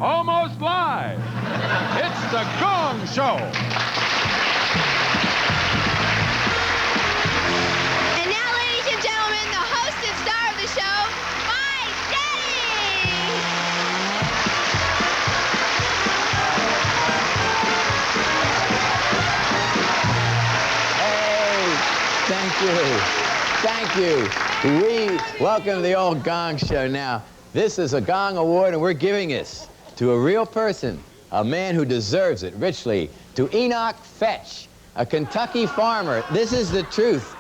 almost live. It's the Gong Show. And now, ladies and gentlemen, the host and star of the show, my daddy! Thank you. We welcome to the old Gong Show. Now, this is a Gong Award, and we're giving this to a real person, a man who deserves it richly, to Enoch Fetch, a Kentucky farmer. This is the truth.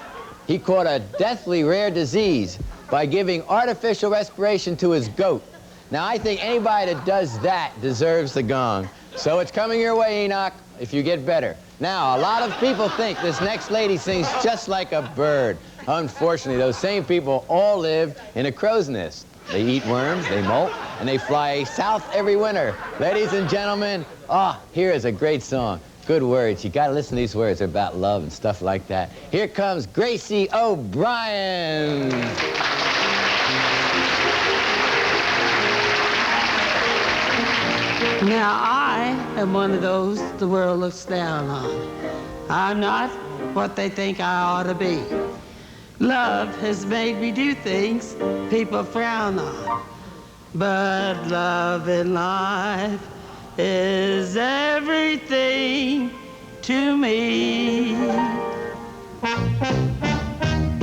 He caught a deathly rare disease by giving artificial respiration to his goat. Now, I think anybody that does that deserves the gong. So it's coming your way, Enoch, if you get better. Now, a lot of people think this next lady sings just like a bird. Unfortunately, those same people all live in a crow's nest. They eat worms, they molt, and they fly south every winter. Ladies and gentlemen, here is a great song. Good words. You gotta listen to these words. They're about love and stuff like that. Here comes Gracie O'Brien. Now, I am one of those the world looks down on. I'm not what they think I ought to be. Love has made me do things people frown on. But love in life is everything to me.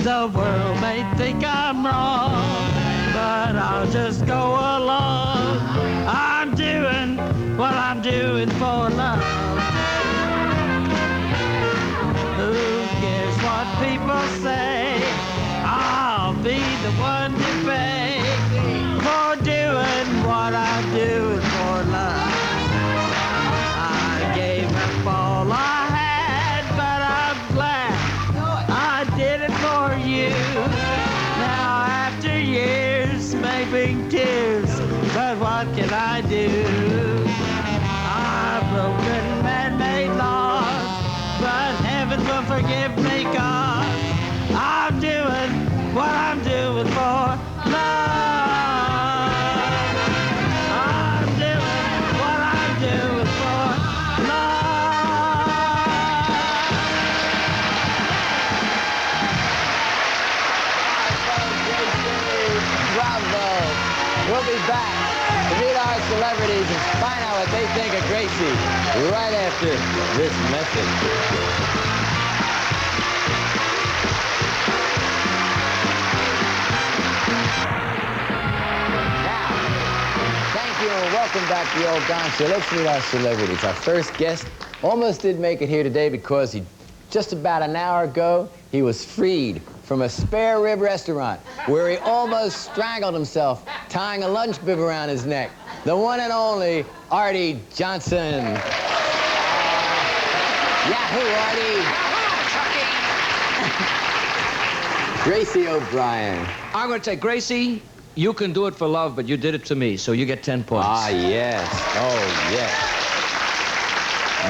The world may think I'm wrong, but I'll just go along. I'm doing what I'm doing for love. Who cares what people say? I'll be the one to pay for doing what I'm doing for love. I gave up all I had, but I'm glad I did it for you. Now after years, maybe tears, but what can I do? I've broken man-made laws, but heaven will forgive me, 'cause I'm doing what I'm doing for love. I'm doing what I'm doing for love. Bravo. We'll be back to meet our celebrities and find out what they think of Gracie right after this message. Welcome back to the old Gong Show. Let's meet our celebrities. Our first guest almost did make it here today because just about an hour ago, he was freed from a spare rib restaurant where he almost strangled himself, tying a lunch bib around his neck. The one and only Arte Johnson. Yahoo, Arte. Gracie O'Brien. I'm going to say, Gracie, you can do it for love, but you did it to me, so you get 10 points. Ah, yes. Oh, yes.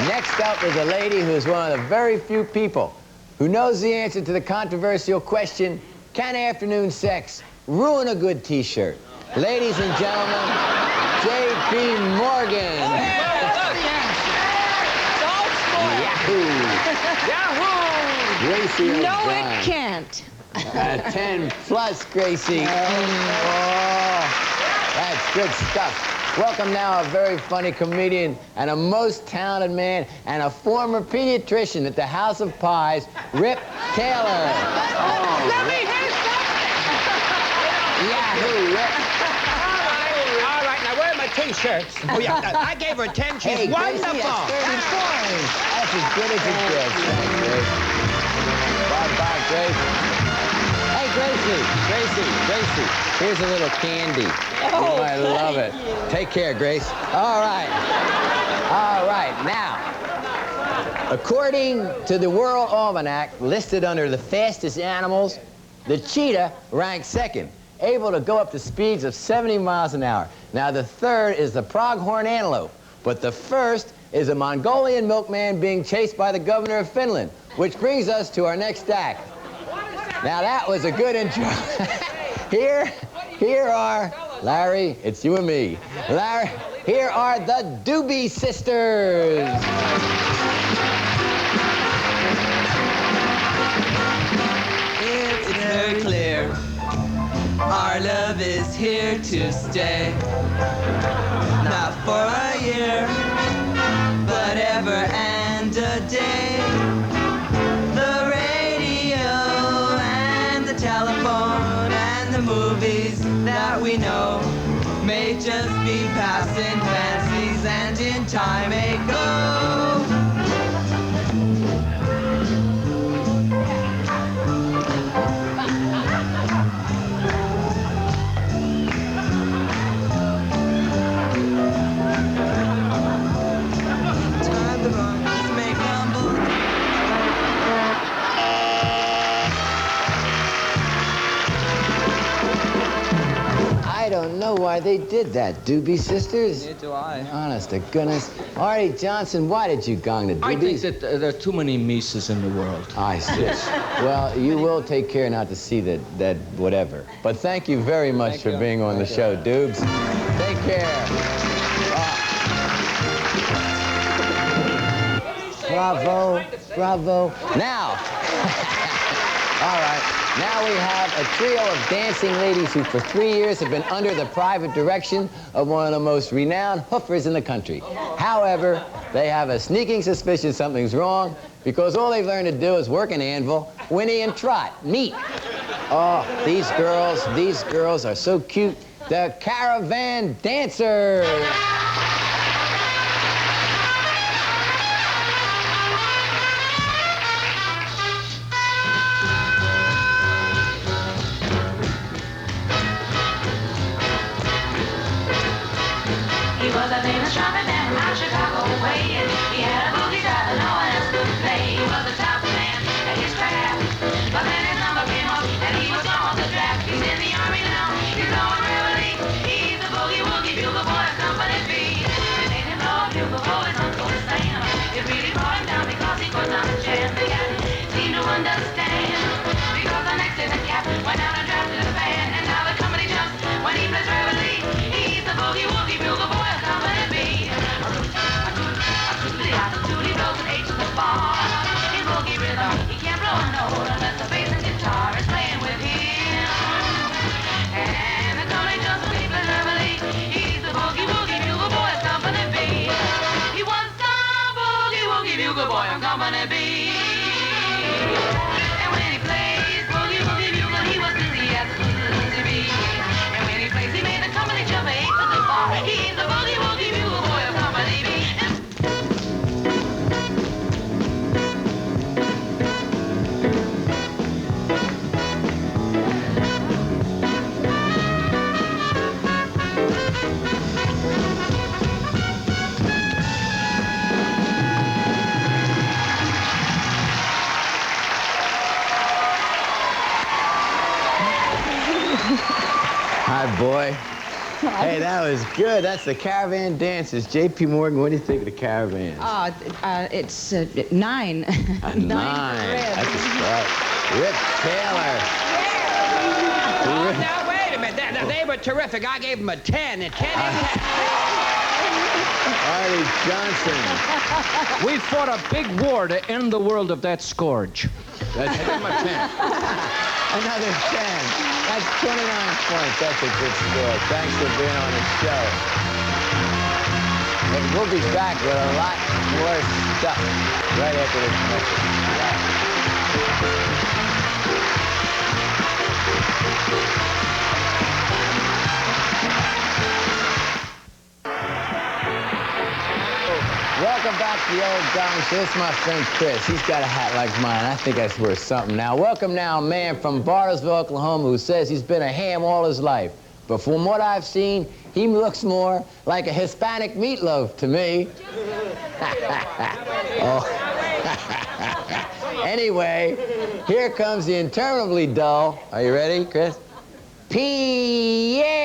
Next up is a lady who is one of the very few people who knows the answer to the controversial question, can afternoon sex ruin a good T-shirt? Ladies and gentlemen, J.P. Morgan. Yahoo! Yahoo! Gracie O'Brien. No, it can't. 10 plus, Gracie. That's good stuff. Welcome now a very funny comedian and a most talented man and a former pediatrician at the House of Pies, Rip Taylor. Let me hear something. Yahoo, Rip. All right, now where are my T-shirts? Oh, yeah, I gave her 10. She's Hey, Gracie, wonderful. that's 30 points. That's as good as it gets. Thanks, Grace. Bye-bye, Grace. Gracie, here's a little candy. Oh, you might love it. Take care, Grace. All right. Now, according to the World Almanac, listed under the fastest animals, the cheetah ranks second, able to go up to speeds of 70 miles an hour. Now, the third is the pronghorn antelope, but the first is a Mongolian milkman being chased by the governor of Finland, which brings us to our next act. Now, that was a good intro. Here are, Larry, it's you and me. Here are the Doobie Sisters. It's very clear our love is here to stay. Not for a year, but ever and a day. The radio and the telephone and the movies that we know may just be passing fancies and in time may go. I don't know why they did that, Doobie Sisters. Neither do I. Honest to goodness. Artie Johnson, why did you gong the Doobies? I think that there are too many Mises in the world. I see. Well, you will take care not to see that whatever. But thank you very much for being on the show, Doobs. Take care. Bravo, bravo. Now, all right. Now we have a trio of dancing ladies who for 3 years have been under the private direction of one of the most renowned hoofers in the country. However, they have a sneaking suspicion something's wrong because all they've learned to do is work an anvil, whinny and trot. Neat. Oh, these girls are so cute. The Caravan Dancers. He was a famous trumpet man from out Chicago way, and he had a boogie style that no one else could play. He was the top man at his craft, but then his number came up and he was on the draft. He's in the army now, he's on reveille. He's a boogie woogie bugle boy of Company B. They made him blow a bugle for his uncle Sam. It really brought him down because he couldn't understand. The cat seemed to understand because the next day the cat went out and drafted a band, and now the company jumps when he plays reveille. He's the boogie woogie bugle boy. He can't blow a note unless the bass and guitar is playing with him. And the company just plays reveille. He's the boogie woogie bugle boy of Company B. He was the boogie woogie bugle boy of Company B. And when he plays boogie woogie bugle, he was dizzy as a dizzy bee. And when he plays, he made the company jump 8 to the bar. He's the boogie woogie bugle boy of Company B. Hi, boy. Hey, that was good. That's the Caravan Dancers. J.P. Morgan, what do you think of the Caravans? It's 9. A 9. That's a start. Rip Taylor. Oh, now, wait a minute. They were terrific. I gave them a 10. A 10 and 10. Artie Johnson. We fought a big war to end the world of that scourge. That's another 10. That's 29 points. That's a good score. Thanks for being on the show. And we'll be back with a lot more stuff right after this message. Welcome back to the Old Gong Show. This is my friend Chris. He's got a hat like mine. I think that's worth something. Now, welcome now a man from Bartlesville, Oklahoma, who says he's been a ham all his life. But from what I've seen, he looks more like a Hispanic meatloaf to me. Oh. Anyway, here comes the interminably dull. Are you ready, Chris? Pierre!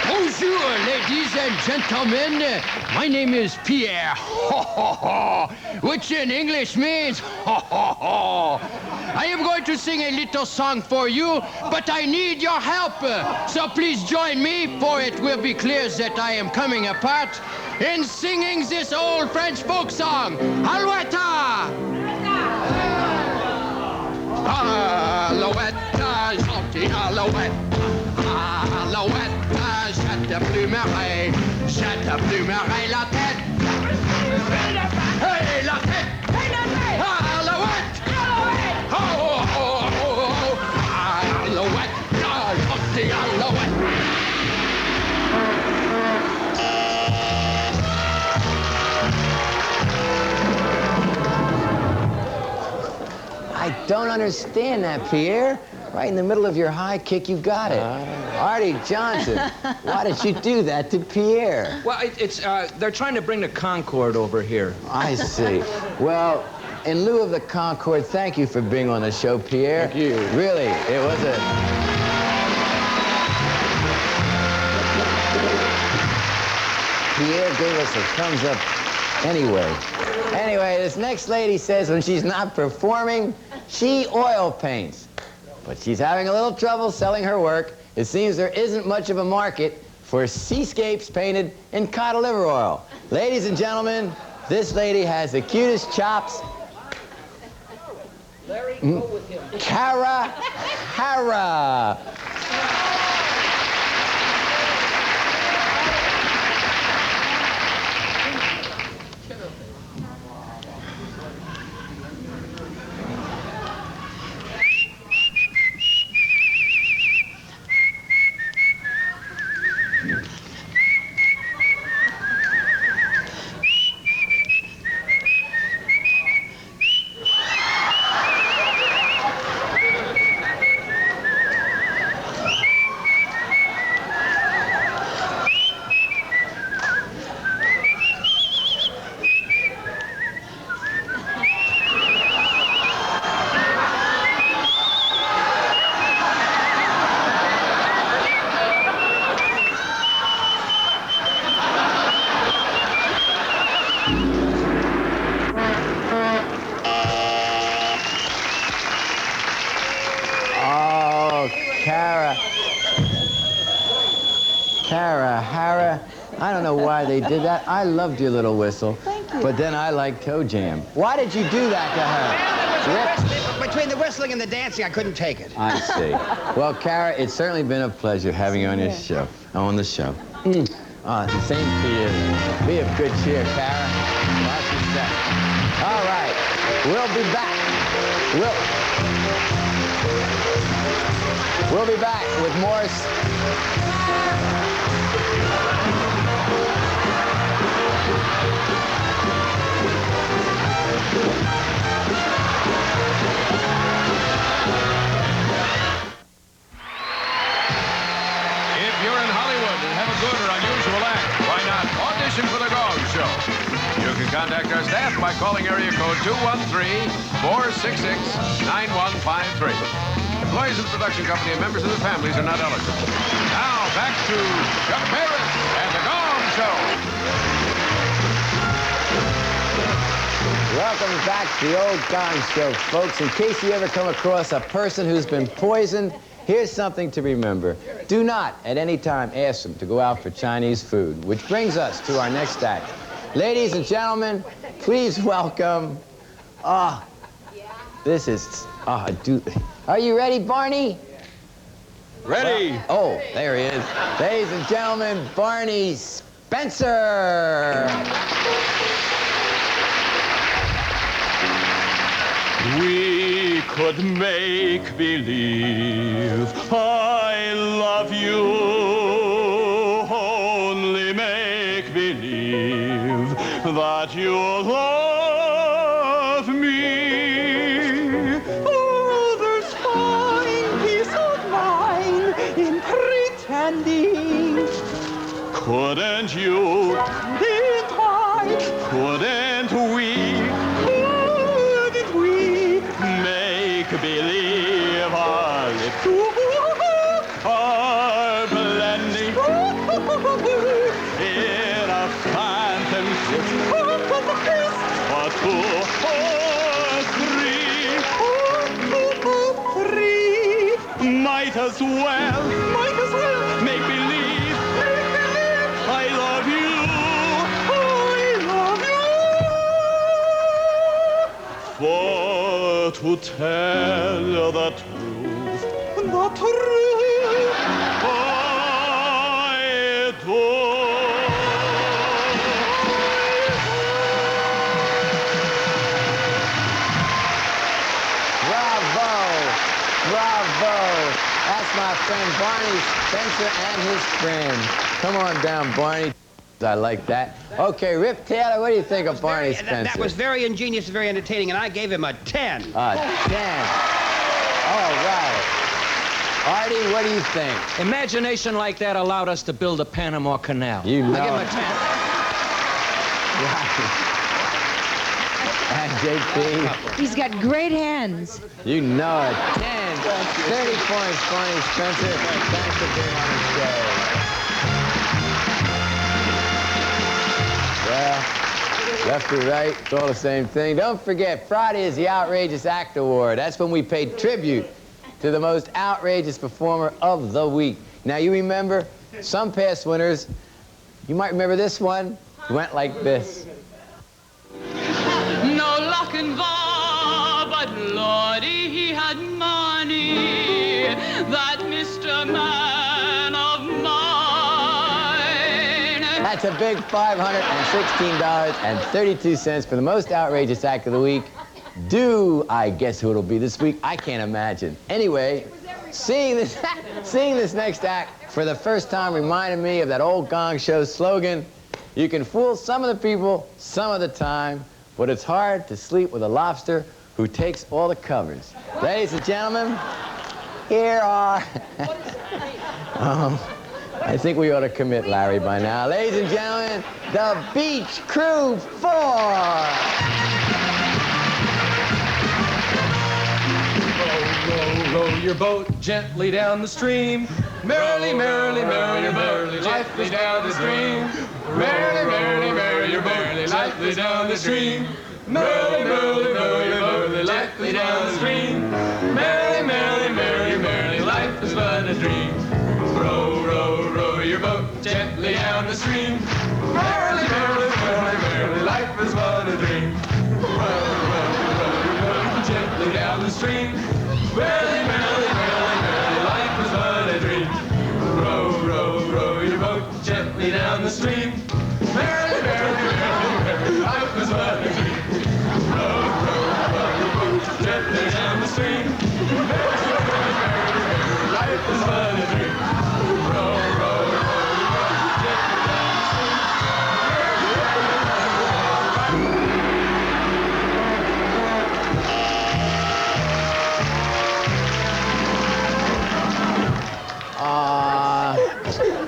Bonjour, ladies Ladies and gentlemen, my name is Pierre, which in English means I am going to sing a little song for you, but I need your help. So please join me, for it will be clear that I am coming apart in singing this old French folk song, Alouette! Alouette, gentille alouette, alouette, je te plumerai la tête. Hey, la tête! Alouette! Oh, oh, oh, oh, alouette, gentille alouette. I don't understand that, Pierre. Right in the middle of your high kick, you got it. Artie Johnson, why did you do that to Pierre? Well, they're trying to bring the Concorde over here. I see. Well, in lieu of the Concorde, thank you for being on the show, Pierre. Thank you. Really, it was a... Pierre gave us a thumbs up anyway. Anyway, this next lady says when she's not performing, she oil paints. But she's having a little trouble selling her work. It seems there isn't much of a market for seascapes painted in cod liver oil. Ladies and gentlemen, this lady has the cutest chops. Larry, go with him. Cara Hara. Cara Hara. I don't know why they did that. I loved your little whistle. Thank you. But then I liked Toe Jam. Why did you do that to her? Between the whistling and the dancing, I couldn't take it. I see. Well, Cara, it's certainly been a pleasure having you on your show. On the show. The same to you. Be of good cheer, Cara. Watch your step. All right. We'll be back. We'll be back with more. If you're in Hollywood and have a good or unusual act, why not audition for The Gong Show? You can contact our staff by calling area code 213-466-9153. Employees of the production company and members of their families are not eligible. Now, back to Chuck Barris and The Gong Show. Welcome back to the old Gong Show, folks. In case you ever come across a person who's been poisoned, here's something to remember. Do not, at any time, ask them to go out for Chinese food, which brings us to our next act. Ladies and gentlemen, please welcome... this is... Are you ready, Barney? Ready. Oh, there he is. Ladies and gentlemen, Barney Spencer. We could make believe I love you, only make believe that you love me. Oh, there's fine peace of mind in pretending. Couldn't you, couldn't I, couldn't we? Believe our lips are blending. In a phantom ship, for two or three. Might as well make believe I love you. For to tell the truth, I do. Bravo! That's my friend Barney Spencer and his friend. Come on down, Barney. I like that. Okay, Rip Taylor, what do you think of Barney Spencer? That was very ingenious, very entertaining, and I gave him a 10. A 10. All right. Artie, what do you think? Imagination like that allowed us to build a Panama Canal. You know. I give him a 10. And JP? He's got great hands. You know it. 10. 30 points, Barney Spencer. Thanks for being on the show. Well, left or right, it's all the same thing. Don't forget, Friday is the Outrageous Act Award. That's when we pay tribute to the most outrageous performer of the week. Now, you remember some past winners. You might remember this one. It went like this. No luck involved, but Lordy, he had money, that Mr. Man of mine. That's a big $516.32 for the most outrageous act of the week. Do I guess who it'll be this week? I can't imagine. Anyway, seeing this next act for the first time reminded me of that old Gong Show slogan, you can fool some of the people some of the time, but it's hard to sleep with a lobster who takes all the covers. Ladies and gentlemen, here are... I think we ought to commit Larry by now. Ladies and gentlemen, the Beach Crew 4. Row your boat gently down the stream. Merrily, merrily, merrily, your boat lightly down the stream. Merrily, merrily, merrily, your boat lightly down the stream. Merrily, merrily, merrily, your boat lightly down the stream. Merrily, merrily, merrily, merrily, life is but a dream. Row, row, row your boat gently down the stream. Merrily, merrily, merrily, merrily, life is but a dream. Row, row, row your boat gently down the stream. Merrily, merrily, merrily, merrily, life is but a dream. Row, row, row your boat gently down the stream. Merrily, merrily, merrily, merrily, life is but a dream. Row, row, row your boat gently down the stream. Merrily, merrily, merrily, merrily, life is but a dream. Row, row, row your boat gently down the stream.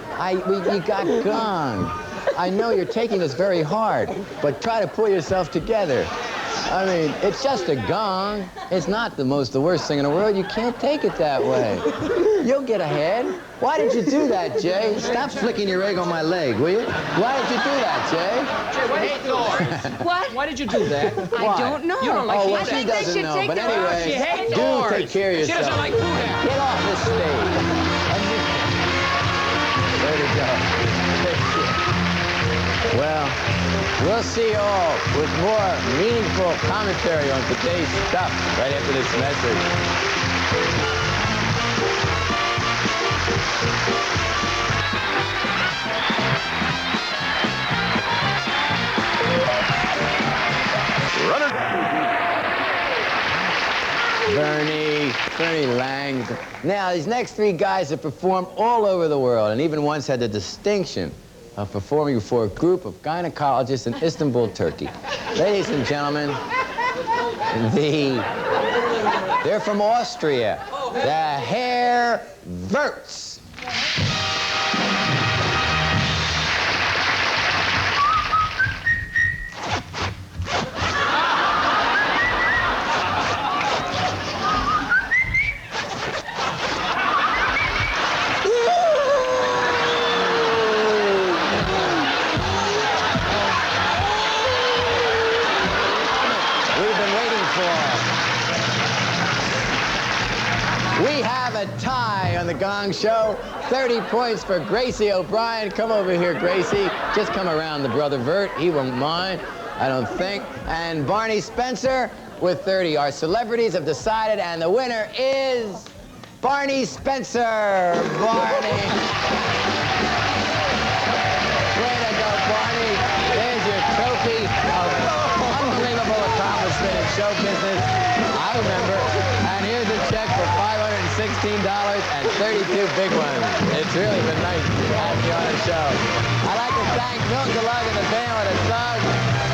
You got Gong. I know you're taking this very hard, but try to pull yourself together. I mean, it's just a gong. It's not the worst thing in the world. You can't take it that way. You'll get ahead. Why did you do that, Jay? Stop flicking your egg on my leg, will you? Why did you do that, Jay? Jay, what hate doors? What? Why did you do that? Why? I don't know. You don't like Oh, well, food she actors. doesn't know. But She anyway, hates do doors. take care of She yourself. doesn't like food actors. Get off this stage. There you go. Well, we'll see you all with more meaningful commentary on today's stuff right after this message. Bernie Lang. Now, these next three guys have performed all over the world and even once had the distinction of performing before a group of gynecologists in Istanbul, Turkey. Ladies and gentlemen, they're from Austria, the Hair Verts. Gong Show. 30 points for Gracie O'Brien. Come over here, Gracie. Just come around the brother Vert. He won't mind, I don't think. And Barney Spencer with 30. Our celebrities have decided, and the winner is Barney Spencer. Barney. Way to go, Barney. There's your trophy of unbelievable accomplishment in show business. I remember. And here's a check for $516 and 32 big ones. It's really been nice having you on the show. I'd like to thank Milton DeLug and the band with a song.